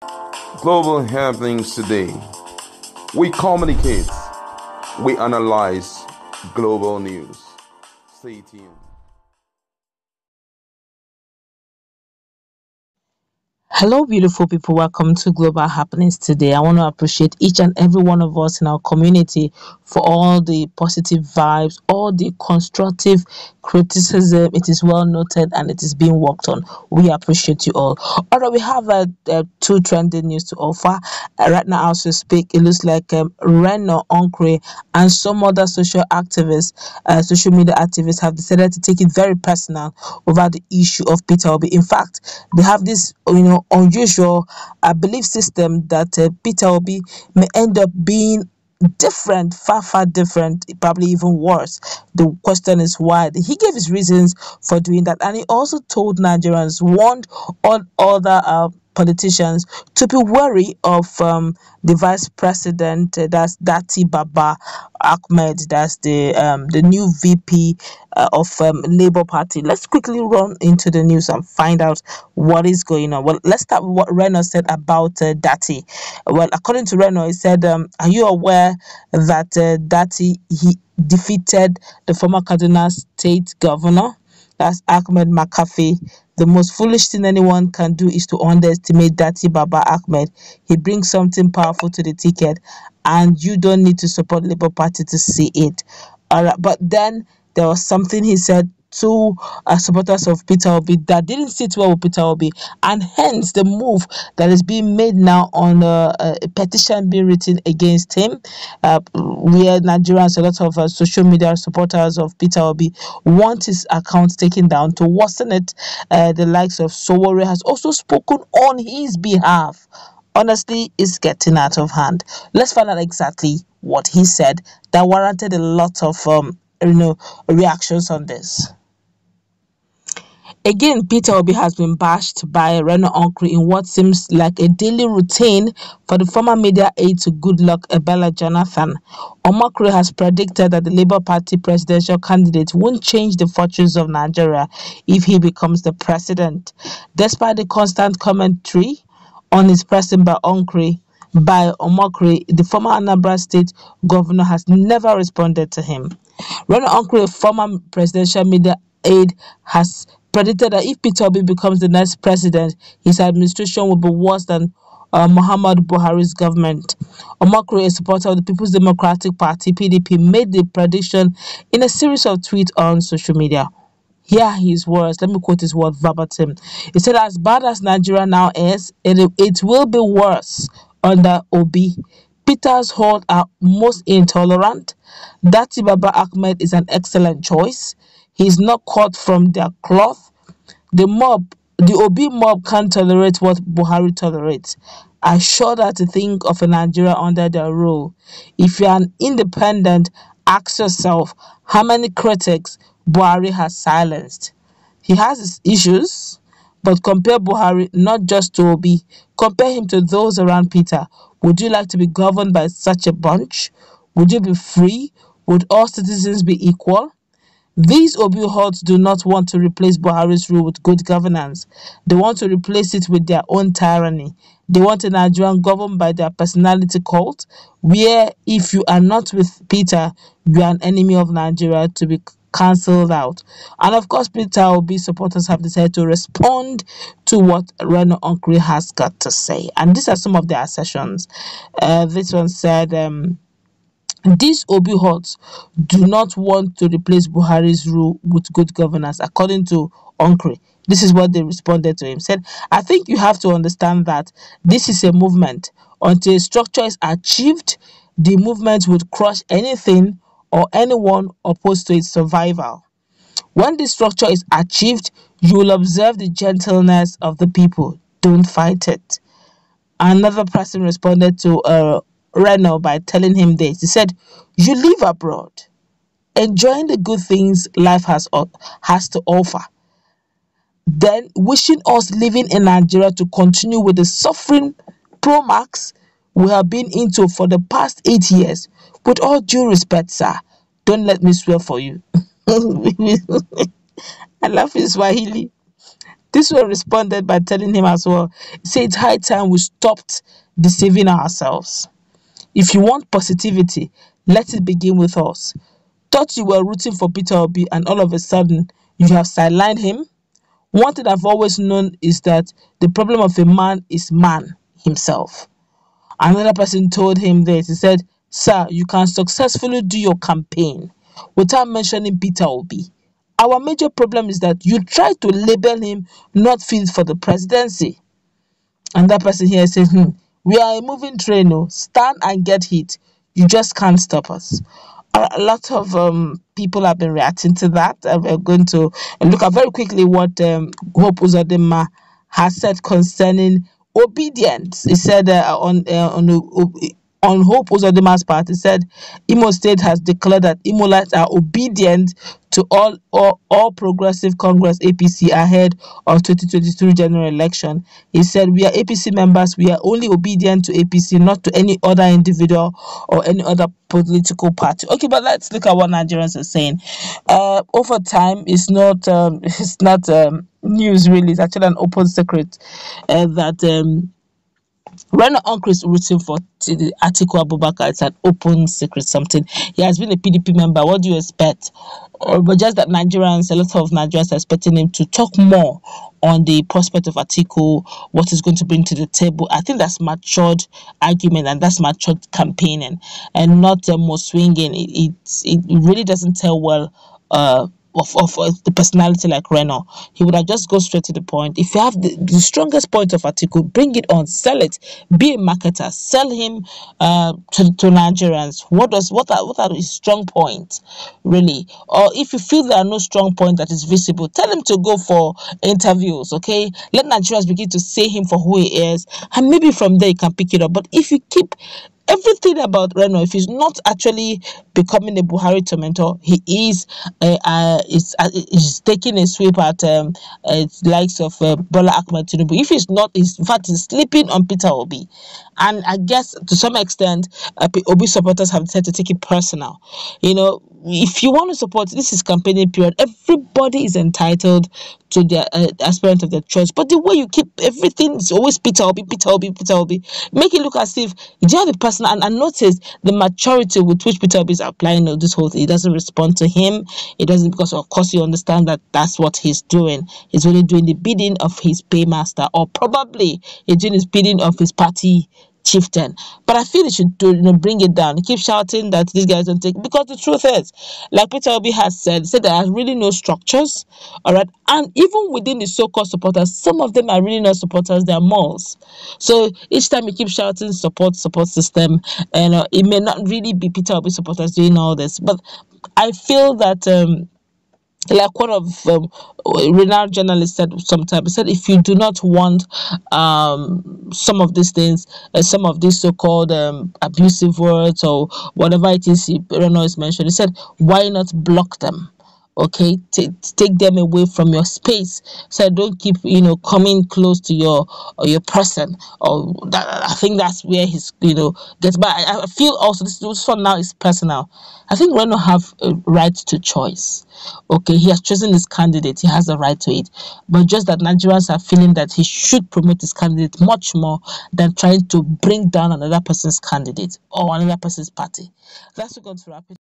Global happenings today. We communicate, we analyze global news. Stay tuned. Hello, beautiful people. Welcome to Global Happenings today. I want to appreciate each and every one of us in our community for all the positive vibes, all the constructive criticism. It is well noted and it is being worked on. We appreciate you all. Although we have two trending news to offer. Right now, as we speak, it looks like Reno Omokri and some other social activists, social media activists, have decided to take it very personal over the issue of Peter Obi. In fact, they have this, unusual belief system that Peter Obi may end up being different, far different, probably even worse. The question is why. He gave his reasons for doing that, and he also told Nigerians, warned all other politicians to be wary of the vice president, that's Datti Baba Ahmed, that's the new VP of Labour Party. Let's quickly run into the news and find out what is going on. Well, let's start with what Reno said about Datti. Well, according to Reno, he said, "Are you aware that Datti he defeated the former Kaduna State Governor? That's Ahmed McAfee. The most foolish thing anyone can do is to underestimate Datti Baba Ahmed. He brings something powerful to the ticket, and you don't need to support Labour Party to see it." All right, but then there was something he said to supporters of Peter Obi that didn't sit well with Peter Obi, and hence the move that is being made now on a petition being written against him, where Nigerians, a lot of social media supporters of Peter Obi, want his account taken down to worsen it. The likes of Sowore has also spoken on his behalf. Honestly, it's getting out of hand. Let's find out exactly what he said that warranted a lot of reactions on this. Again, Peter Obi has been bashed by Reno Omokri in what seems like a daily routine for the former media aide to Goodluck Ebele Jonathan. Omokri has predicted that the Labour Party presidential candidate won't change the fortunes of Nigeria if he becomes the president. Despite the constant commentary on his person by Omokri, the former Anambra State governor has never responded to him. Reno Omokri, a former presidential media aide, has predicted that if Peter Obi becomes the next president, his administration will be worse than Muhammad Buhari's government. Omokri, a supporter of the People's Democratic Party (PDP), made the prediction in a series of tweets on social media. Here are his words. Let me quote his word verbatim. He said, "As bad as Nigeria now is, it will be worse under Obi. Peter's hold are most intolerant. Datti Baba Ahmed is an excellent choice. He's not cut from their cloth. The Obi mob can't tolerate what Buhari tolerates. I shudder to think of a Nigeria under their rule. If you're an independent, ask yourself how many critics Buhari has silenced. He has his issues, but compare Buhari not just to Obi, compare him to those around Peter. Would you like to be governed by such a bunch? Would you be free? Would all citizens be equal?" These Obi hordes do not want to replace Buhari's rule with good governance. They want to replace it with their own tyranny. They want a Nigerian governed by their personality cult, where if you are not with Peter, you are an enemy of Nigeria to be cancelled out. And of course, Peter Obi supporters have decided to respond to what Reno Omokri has got to say. And these are some of their assertions. This one said, "These Obi hordes do not want to replace Buhari's rule with good governance," according to Omokri. This is what they responded to him. Said, "I think you have to understand that this is a movement. Until a structure is achieved, the movement would crush anything or anyone opposed to its survival. When this structure is achieved, you will observe the gentleness of the people. Don't fight it." Another person responded to Reno by telling him this. He said, "You live abroad, enjoying the good things life has to offer, then wishing us living in Nigeria to continue with the suffering pro-max we have been into for the past 8 years. With all due respect, sir, don't let me swear for you." I love in Swahili. This one responded by telling him as well, say it's high time we stopped deceiving ourselves. If you want positivity, let it begin with us. Thought you were rooting for Peter Obi and all of a sudden you have sidelined him? One thing I've always known is that the problem of a man is man himself. Another person told him this. He said, sir, you can successfully do your campaign without mentioning Peter Obi. Our major problem is that you try to label him not fit for the presidency. And that person here says, we are a moving train, oh, stand and get hit. You just can't stop us. A lot of people have been reacting to that. We're going to look at very quickly what Hope Uzodinma has said concerning obedience. He said on Hope Uzodinma's part, he said Imo State has declared that Imolites are obedient to all Progressive Congress APC ahead of 2023 general election. He said, we are APC members. We are only obedient to APC, not to any other individual or any other political party. Okay, but let's look at what Nigerians are saying. Over time, it's not news really. It's actually an open secret that Reno Omokri is rooting for Atiku Abubakar. It's an open secret something. He has been a PDP member. What do you expect? But just that Nigerians, a lot of Nigerians are expecting him to talk more on the prospect of Atiku, what he's going to bring to the table. I think that's matured argument and that's matured campaigning and not more swinging. It really doesn't tell well of the personality like Reno. He would have just go straight to the point. If you have the strongest point of Atiku, bring it on, sell it, be a marketer, sell him to Nigerians. What are his strong points, really? Or if you feel there are no strong point that is visible, tell him to go for interviews, okay? Let Nigerians begin to see him for who he is, and maybe from there you can pick it up. But if you keep everything about Reno, if he's not actually becoming a Buhari tormentor, he is taking a sweep at likes of Bola Ahmed Tinubu. If he's not, in fact, he's sleeping on Peter Obi. And I guess to some extent, Obi supporters have decided to take it personal. You know, if you want to support, this is campaigning period. Everybody is entitled to their aspirant of their choice. But the way you keep everything is always Peter Obi, Peter Obi, Peter Obi. Make it look as if you are the person, and notice the maturity with which Peter Obi is applying this whole thing. He doesn't respond to him. It doesn't, because of course you understand that that's what he's doing. He's really doing the bidding of his paymaster, or probably he's doing his bidding of his party chieftain. But I feel it should bring it down. He keeps shouting that these guys don't take, because the truth is, like Peter Obi has said there are really no structures, all right, and even within the so-called supporters, some of them are really not supporters, they are moles. So each time he keeps shouting support system, and it may not really be Peter Obi supporters doing all this, but I feel that like one of renowned journalists said sometime, he said, if you do not want some of these things, some of these so-called abusive words or whatever it is Reno is mentioned, he said, why not block them? Okay, take them away from your space, so don't keep coming close to your person. Or that, I think that's where he's gets. But I feel also this one now is personal. I think Reno have a right to choice. Okay, he has chosen his candidate, he has a right to it, but just that Nigerians are feeling that he should promote his candidate much more than trying to bring down another person's candidate or another person's party. That's going to wrap it.